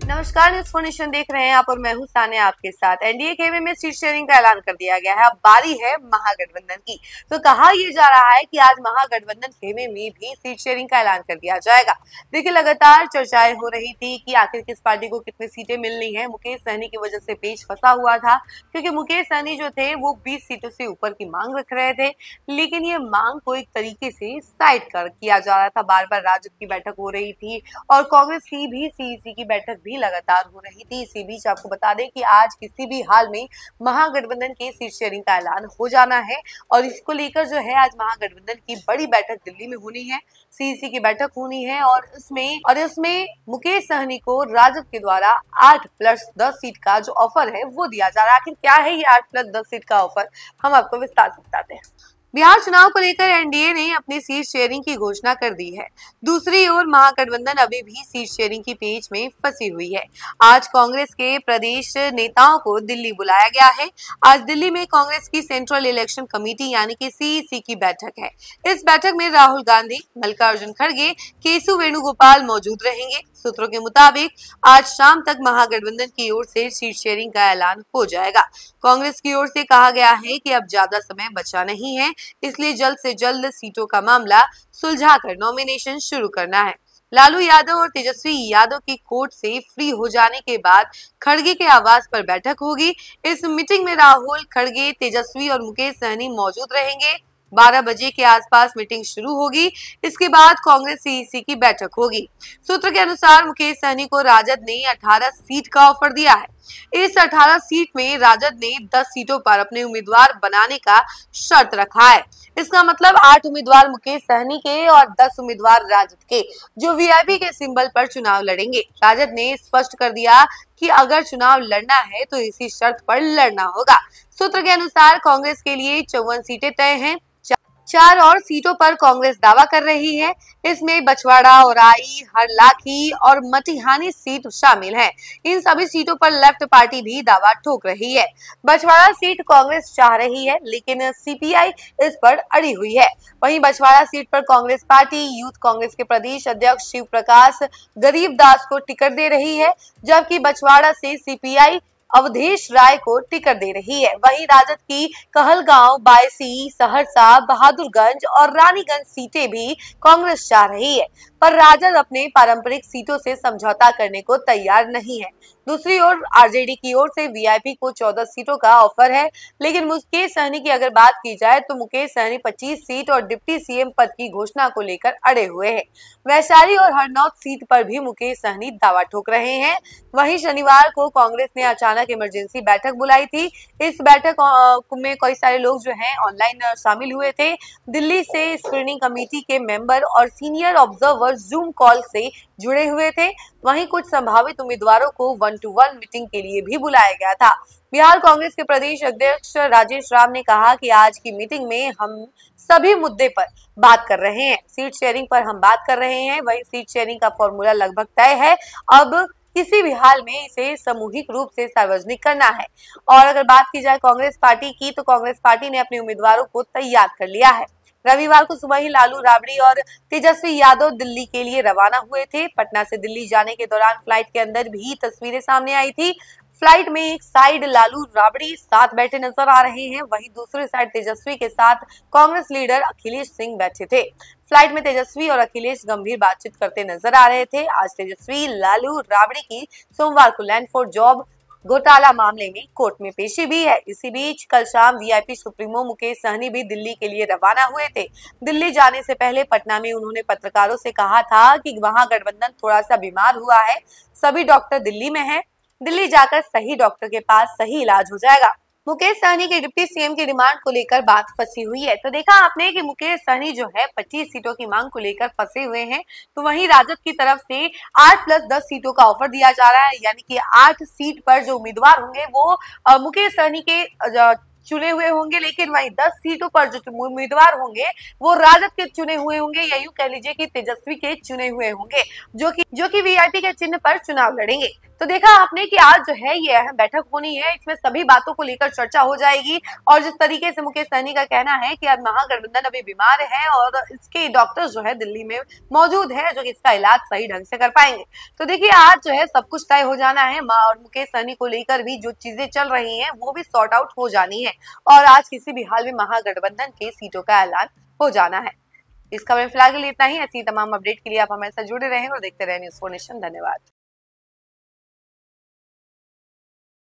नमस्कार, news for nation देख रहे हैं आप और मैं हूं सानिया आपके साथ। एनडीए खेमे में सीट शेयरिंग का ऐलान कर दिया गया है। अब बारी है महागठबंधन की। तो कहा यह जा रहा है कि आज महागठबंधन खेमे में भी सीट शेयरिंग का ऐलान कर दिया जाएगा। देखिए, लगातार चर्चाएं हो रही थी कि आखिर किस पार्टी को कितनी सीटें मिलनी है। मुकेश सहनी की वजह से पेच फंसा हुआ था, क्योंकि मुकेश सहनी जो थे वो 20 सीटों से ऊपर की मांग रख रहे थे, लेकिन ये मांग को एक तरीके से साइड कर किया जा रहा था। बार बार राजद की बैठक हो रही थी और कांग्रेस की भी सीईसी की बैठक भी लगातार हो रही थी। इसी बीच आपको बता दें कि आज किसी भी हाल में महागठबंधन की सीट शेयरिंग का ऐलान हो जाना है और इसको लेकर जो है आज महागठबंधन की बड़ी बैठक दिल्ली में होनी है। सीईसी की बैठक होनी है और इसमें मुकेश सहनी को राजद के द्वारा 8+10 सीट का जो ऑफर है वो दिया जा रहा है। आखिर क्या है ये 8+10 सीट का ऑफर, हम आपको विस्तार से बताते हैं। बिहार चुनाव को लेकर एनडीए ने अपनी सीट शेयरिंग की घोषणा कर दी है। दूसरी ओर महागठबंधन अभी भी सीट शेयरिंग की पेच में फंसी हुई है। आज कांग्रेस के प्रदेश नेताओं को दिल्ली बुलाया गया है। आज दिल्ली में कांग्रेस की सेंट्रल इलेक्शन कमेटी यानी कि सीईसी की बैठक है। इस बैठक में राहुल गांधी, मल्लिकार्जुन खड़गे, केशव वेणुगोपाल मौजूद रहेंगे। सूत्रों के मुताबिक आज शाम तक महागठबंधन की ओर से सीट शेयरिंग का ऐलान हो जाएगा। कांग्रेस की ओर से कहा गया है कि अब ज्यादा समय बचा नहीं है, इसलिए जल्द से जल्द सीटों का मामला सुलझाकर नॉमिनेशन शुरू करना है। लालू यादव और तेजस्वी यादव की कोर्ट से फ्री हो जाने के बाद खड़गे के आवास पर बैठक होगी। इस मीटिंग में राहुल, खड़गे, तेजस्वी और मुकेश सहनी मौजूद रहेंगे। 12 बजे के आसपास मीटिंग शुरू होगी। इसके बाद कांग्रेस सीईसी की बैठक होगी। सूत्र के अनुसार मुकेश सहनी को राजद ने 18 सीट का ऑफर दिया है। इस 18 सीट में राजद ने 10 सीटों पर अपने उम्मीदवार बनाने का शर्त रखा है। इसका मतलब 8 उम्मीदवार मुकेश सहनी के और 10 उम्मीदवार राजद के, जो वीआईपी के सिंबल पर चुनाव लड़ेंगे। राजद ने स्पष्ट कर दिया कि अगर चुनाव लड़ना है तो इसी शर्त पर लड़ना होगा। सूत्र के अनुसार कांग्रेस के लिए 54 सीटें तय हैं। 4 और सीटों पर कांग्रेस दावा कर रही है। इसमें बछवाड़ा, औराई, हरलाखी और मटिहानी सीट शामिल है। इन सभी सीटों पर लेफ्ट पार्टी भी दावा ठोक रही है। बछवाड़ा सीट कांग्रेस चाह रही है, लेकिन सीपीआई इस पर अड़ी हुई है। वहीं बछवाड़ा सीट पर कांग्रेस पार्टी यूथ कांग्रेस के प्रदेश अध्यक्ष शिव प्रकाश गरीबदास को टिकट दे रही है, जबकि बछवाड़ा से सीपीआई अवधेश राय को टिकट दे रही है। वहीं राजद की कहलगांव, बायसी, सहरसा, बहादुरगंज और रानीगंज सीटें भी कांग्रेस चाह रही है, पर राजद अपने पारंपरिक सीटों से समझौता करने को तैयार नहीं है। दूसरी ओर आरजेडी की ओर से वीआईपी को 14 सीटों का ऑफर है, लेकिन मुकेश सहनी की अगर बात की जाए तो मुकेश सहनी 25 सीट और डिप्टी सीएम पद की घोषणा को लेकर अड़े हुए हैं। वैशाली और हरनौत सीट पर भी मुकेश सहनी दावा ठोक रहे हैं। वहीं शनिवार को कांग्रेस ने अचानक इमरजेंसी बैठक बुलाई थी। इस बैठक में कई सारे लोग जो हैं ऑनलाइन शामिल हुए थे। दिल्ली से स्क्रीनिंग कमेटी के मेंबर और सीनियर ऑब्जर्वर जूम कॉल से जुड़े हुए थे। वहीं कुछ संभावित उम्मीदवारों को 1-to-1 मीटिंग के लिए भी बुलाया गया था। बिहार कांग्रेस के प्रदेश अध्यक्ष राजेश राम ने कहा कि आज की मीटिंग में हम सभी मुद्दे पर बात कर रहे हैं। सीट शेयरिंग पर हम बात कर रहे हैं। वही सीट शेयरिंग का फॉर्मूला लगभग तय है। अब किसी भी हाल में इसे सामूहिक रूप से सार्वजनिक करना है। और अगर बात की जाए कांग्रेस पार्टी की, तो कांग्रेस पार्टी ने अपने उम्मीदवारों को तैयार कर लिया है। रविवार को सुबह ही लालू राबड़ी और तेजस्वी यादव दिल्ली के लिए रवाना हुए थे। पटना से दिल्ली जाने के दौरान फ्लाइट के अंदर भी तस्वीरें सामने आई थी। फ्लाइट में एक साइड लालू राबड़ी साथ बैठे नजर आ रहे हैं, वहीं दूसरी साइड तेजस्वी के साथ कांग्रेस लीडर अखिलेश सिंह बैठे थे। फ्लाइट में तेजस्वी और अखिलेश गंभीर बातचीत करते नजर आ रहे थे। आज तेजस्वी लालू राबड़ी की सोमवार को लैंड फॉर जॉब घोटाला मामले में कोर्ट में पेशी भी है। इसी बीच कल शाम वीआईपी सुप्रीमो मुकेश सहनी भी दिल्ली के लिए रवाना हुए थे। दिल्ली जाने से पहले पटना में उन्होंने पत्रकारों से कहा था कि महागठबंधन थोड़ा सा बीमार हुआ है, सभी डॉक्टर दिल्ली में हैं, दिल्ली जाकर सही डॉक्टर के पास सही इलाज हो जाएगा। मुकेश सहनी के डिप्टी सीएम की डिमांड को लेकर बात फंसी हुई है। तो देखा आपने कि मुकेश सहनी जो है 25 सीटों की मांग को लेकर फंसे हुए हैं, तो वहीं राजद की तरफ से 8+10 सीटों का ऑफर दिया जा रहा है, यानी कि 8 सीट पर जो उम्मीदवार होंगे वो मुकेश सहनी के चुने हुए होंगे, लेकिन वहीं 10 सीटों पर जो उम्मीदवार होंगे वो राजद के चुने हुए होंगे, या यूं कह लीजिए कि तेजस्वी के चुने हुए होंगे, जो कि वीआईपी के चिन्ह पर चुनाव लड़ेंगे। तो देखा आपने कि आज जो है ये अहम बैठक होनी है, इसमें सभी बातों को लेकर चर्चा हो जाएगी। और जिस तरीके से मुकेश सहनी का कहना है कि आज महागठबंधन अभी बीमार है और इसके डॉक्टर्स जो है दिल्ली में मौजूद है, जो कि इसका इलाज सही ढंग से कर पाएंगे। तो देखिए आज जो है सब कुछ तय हो जाना है, और मुकेश सहनी को लेकर भी जो चीजें चल रही है वो भी सॉर्ट आउट हो जानी है, और आज किसी भी हाल में महागठबंधन के सीटों का ऐलान हो जाना है। इस खबर में फिलहाल के लिए इतना ही। ऐसी तमाम अपडेट के लिए आप हमारे साथ जुड़े रहें और देखते रहें न्यूज़4 नेशन। धन्यवाद।